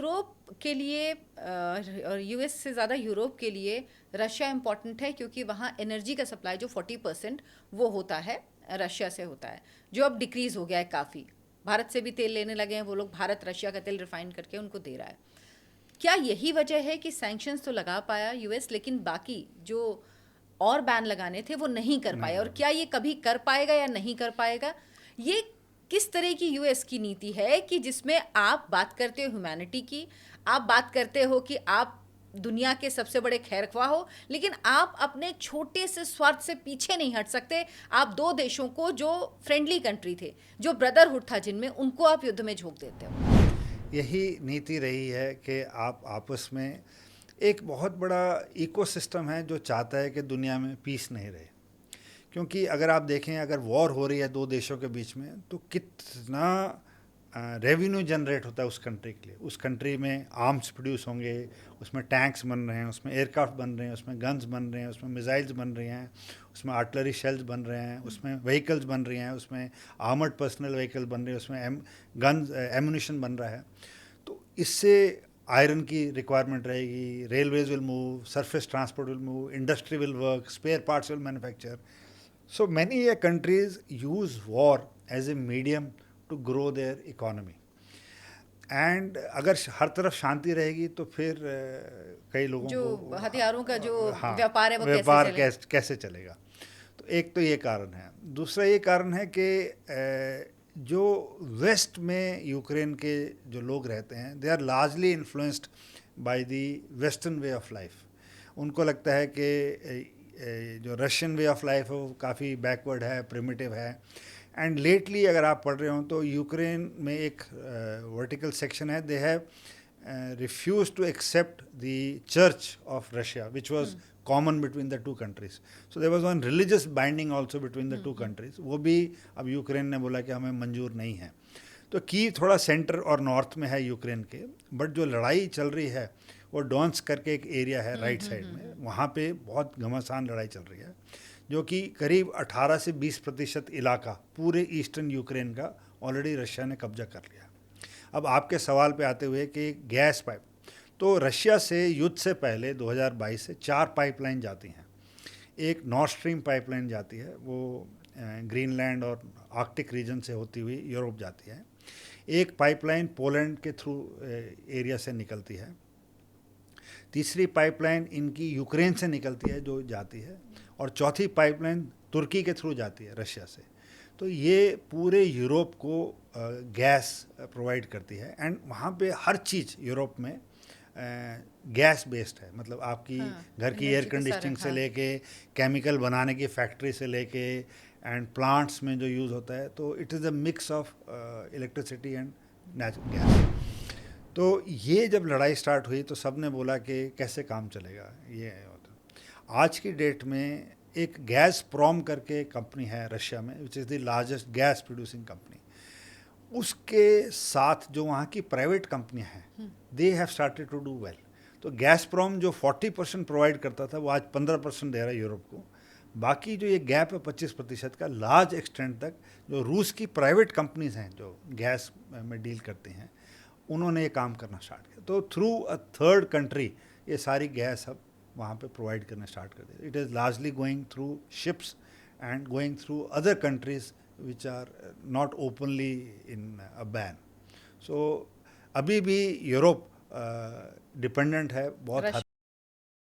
Europe के लिए और यूएस से ज़्यादा यूरोप के लिए रशिया इम्पॉर्टेंट है, क्योंकि वहाँ एनर्जी का सप्लाई जो 40% वो होता है रशिया से होता है, जो अब डिक्रीज़ हो गया है काफ़ी। भारत से भी तेल लेने लगे हैं वो लोग, भारत रशिया का तेल रिफाइन करके उनको दे रहा है। क्या यही वजह है कि सैंक्शंस तो लगा पाया यूएस, लेकिन बाकी जो और बैन लगाने थे वो नहीं कर पाए, और नहीं। क्या ये कभी कर पाएगा या नहीं कर पाएगा? ये किस तरह की यूएस की नीति है कि जिसमें आप बात करते हो ह्यूमैनिटी की, आप बात करते हो कि आप दुनिया के सबसे बड़े खैरख्वाह हो, लेकिन आप अपने छोटे से स्वार्थ से पीछे नहीं हट सकते। आप दो देशों को जो फ्रेंडली कंट्री थे, जो ब्रदरहुड था जिनमें, उनको आप युद्ध में झोंक देते हो। यही नीति रही है कि आप आपस में एक बहुत बड़ा इकोसिस्टम है जो चाहता है कि दुनिया में पीस नहीं रहे। क्योंकि अगर आप देखें, अगर वॉर हो रही है दो देशों के बीच में, तो कितना रेवेन्यू जनरेट होता है उस कंट्री के लिए। उस कंट्री में आर्म्स प्रोड्यूस होंगे, उसमें टैंक्स बन रहे हैं, उसमें एयरक्राफ्ट बन रहे हैं, उसमें गन्स बन रहे हैं, उसमें मिसाइल्स बन रही हैं, उसमें आर्टिलरी शेल्स बन रहे हैं, उसमें व्हीकल्स बन रही हैं, उसमें आर्मर्ड पर्सनल व्हीकल बन रहे हैं, उसमें गन्स एमुनिशन बन रहा है। तो इससे आयरन की रिक्वायरमेंट रहेगी, railways will move, surface transport will move, industry will work, spare parts will manufacture. So many countries use war as a medium to grow their economy. And अगर हर तरफ शांति रहेगी तो फिर कई लोगों जो को हथियारों का जो हाँ, व्यापार है वो कैसे व्यापार चले? कैसे चलेगा। तो एक तो ये कारण है। दूसरा ये कारण है कि जो वेस्ट में यूक्रेन के जो लोग रहते हैं, they are largely influenced by the western way of life. उनको लगता है कि जो रशियन वे ऑफ लाइफ है वो काफ़ी बैकवर्ड है, प्रिमिटिव है। एंड लेटली अगर आप पढ़ रहे हो तो यूक्रेन में एक वर्टिकल सेक्शन है, they have refused to accept the church of Russia, which was common between the two countries. So there was one religious binding also between the two countries. वो भी अब यूक्रेन ने बोला कि हमें मंजूर नहीं है। तो कीव थोड़ा सेंटर और नॉर्थ में है यूक्रेन के, बट जो लड़ाई चल रही है वो डोंस करके एक एरिया है राइट साइड में, वहाँ पे बहुत घमासान लड़ाई चल रही है, जो कि करीब 18 से 20% इलाका पूरे ईस्टर्न यूक्रेन का ऑलरेडी रशिया ने कब्जा कर लिया। अब आपके सवाल पे आते हुए कि गैस पाइप, तो रशिया से युद्ध से पहले 2022 से 4 पाइपलाइन जाती हैं। एक नॉर्थ स्ट्रीम पाइपलाइन जाती है, वो ग्रीनलैंड और आर्कटिक रीजन से होती हुई यूरोप जाती है। एक पाइपलाइन पोलैंड के थ्रू एरिया से निकलती है। तीसरी पाइपलाइन इनकी यूक्रेन से निकलती है जो जाती है, और चौथी पाइपलाइन तुर्की के थ्रू जाती है रशिया से। तो ये पूरे यूरोप को गैस प्रोवाइड करती है। एंड वहाँ पे हर चीज़ यूरोप में गैस बेस्ड है। मतलब आपकी घर की एयर कंडीशनिंग से लेके केमिकल बनाने की फैक्ट्री से लेके एंड प्लांट्स में जो यूज़ होता है, तो it is a mix of electricity and natural gas. तो ये जब लड़ाई स्टार्ट हुई तो सब ने बोला कि कैसे काम चलेगा ये होता। आज की डेट में एक गैस प्रॉम करके कंपनी है रशिया में, which is the largest gas producing company. उसके साथ जो वहाँ की प्राइवेट कंपनियाँ हैं, they have started to do well. तो गैस प्रॉम जो 40% प्रोवाइड करता था वो आज 15% दे रहा है यूरोप को। बाकी जो ये गैप है 25% का, लार्ज एक्सटेंट तक जो रूस की प्राइवेट कंपनीज हैं जो गैस में डील करते हैं, उन्होंने ये काम करना स्टार्ट किया। तो थ्रू अ थर्ड कंट्री ये सारी गैस अब वहाँ पे प्रोवाइड करना स्टार्ट कर दिया। It is largely going through ships and going through other countries which are not openly in a ban. So अभी भी यूरोप डिपेंडेंट है बहुत हद